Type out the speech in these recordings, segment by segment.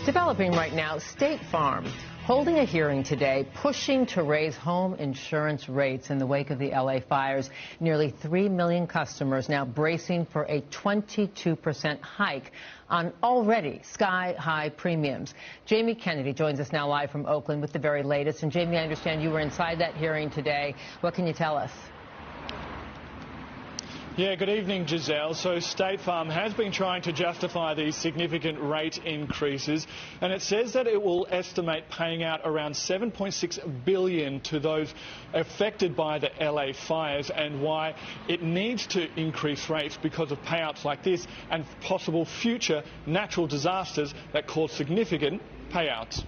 Developing right now, State Farm holding a hearing today, pushing to raise home insurance rates in the wake of the L.A. fires. Nearly 3 million customers now bracing for a 22% hike on already sky-high premiums. Jamie Kennedy joins us now live from Oakland with the very latest. And Jamie, I understand you were inside that hearing today. What can you tell us? Yeah, good evening, Giselle. So State Farm has been trying to justify these significant rate increases, and it says that it will estimate paying out around $7.6 billion to those affected by the LA fires, and why it needs to increase rates because of payouts like this and possible future natural disasters that cause significant payouts.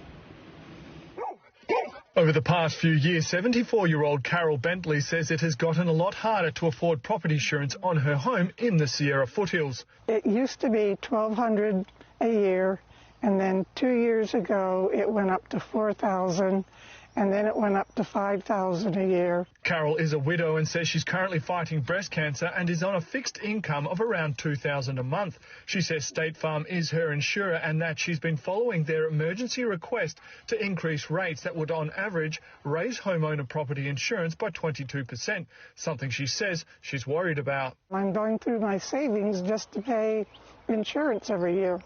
Over the past few years, 74-year-old Carol Bentley says it has gotten a lot harder to afford property insurance on her home in the Sierra foothills. It used to be $1,200 a year, and then 2 years ago it went up to $4,000, and then it went up to $5,000 a year. Carol is a widow and says she's currently fighting breast cancer and is on a fixed income of around $2,000 a month. She says State Farm is her insurer and that she's been following their emergency request to increase rates that would on average raise homeowner property insurance by 22%, something she says she's worried about. I'm going through my savings just to pay insurance every year.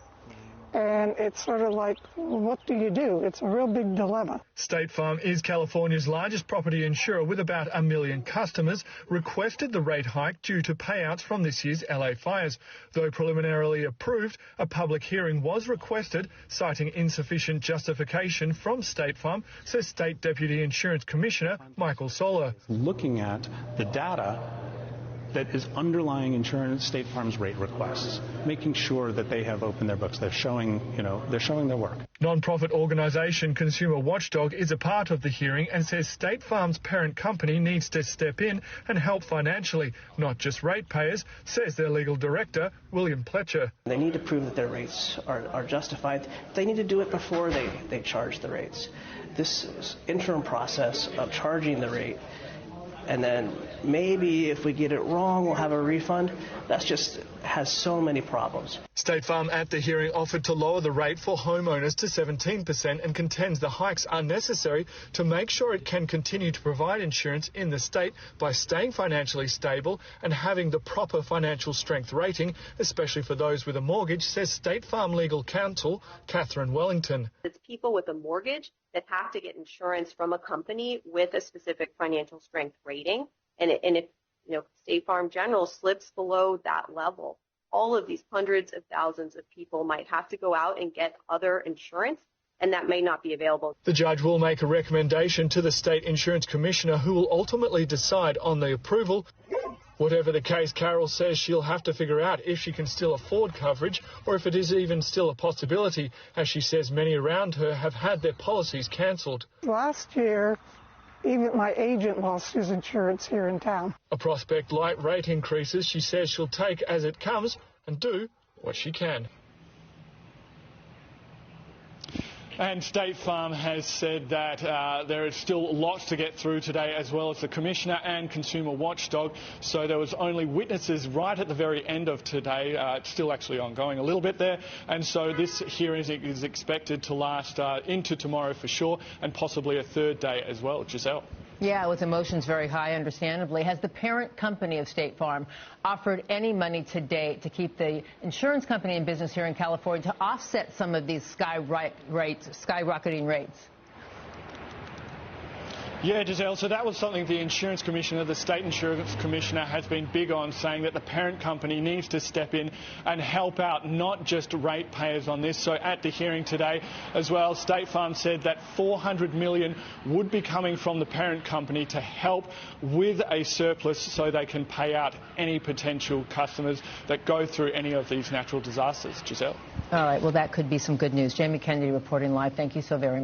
And it's sort of like, what do you do? It's a real big dilemma. State Farm is California's largest property insurer with about 1 million customers, requested the rate hike due to payouts from this year's LA fires. Though preliminarily approved, a public hearing was requested, citing insufficient justification from State Farm, says State Deputy Insurance Commissioner Michael Soler. Looking at the data that is underlying insurance State Farm's rate requests, making sure that they have opened their books. They're showing their work. Non-profit organisation Consumer Watchdog is a part of the hearing and says State Farm's parent company needs to step in and help financially, not just ratepayers, says their legal director, William Pletcher. They need to prove that their rates are justified. They need to do it before they charge the rates. This interim process of charging the rate, and then maybe if we get it wrong, we'll have a refund. That's just has so many problems. State Farm at the hearing offered to lower the rate for homeowners to 17% and contends the hikes are necessary to make sure it can continue to provide insurance in the state by staying financially stable and having the proper financial strength rating, especially for those with a mortgage, says State Farm legal counsel Catherine Wellington. It's people with a mortgage that have to get insurance from a company with a specific financial strength rating. And if State Farm General slips below that level, all of these hundreds of thousands of people might have to go out and get other insurance, and that may not be available. The judge will make a recommendation to the State Insurance Commissioner, who will ultimately decide on the approval. Whatever the case, Carol says she'll have to figure out if she can still afford coverage or if it is even still a possibility, as she says many around her have had their policies cancelled. Last year, even my agent lost his insurance here in town. A prospect like rate increases, she says she'll take as it comes and do what she can. And State Farm has said that there is still lots to get through today, as well as the Commissioner and Consumer Watchdog. So there was only witnesses right at the very end of today. It's still actually ongoing a little bit there. And so this hearing is expected to last into tomorrow for sure, and possibly a third day as well. Giselle. Yeah, with emotions very high, understandably. Has the parent company of State Farm offered any money to date to keep the insurance company in business here in California to offset some of these skyrocketing rates? Yeah, Giselle, so that was something the Insurance Commissioner, the State Insurance Commissioner, has been big on, saying that the parent company needs to step in and help out, not just ratepayers on this. So at the hearing today as well, State Farm said that $400 million would be coming from the parent company to help with a surplus so they can pay out any potential customers that go through any of these natural disasters. Giselle. All right, well, that could be some good news. Jamie Kennedy reporting live. Thank you so very much.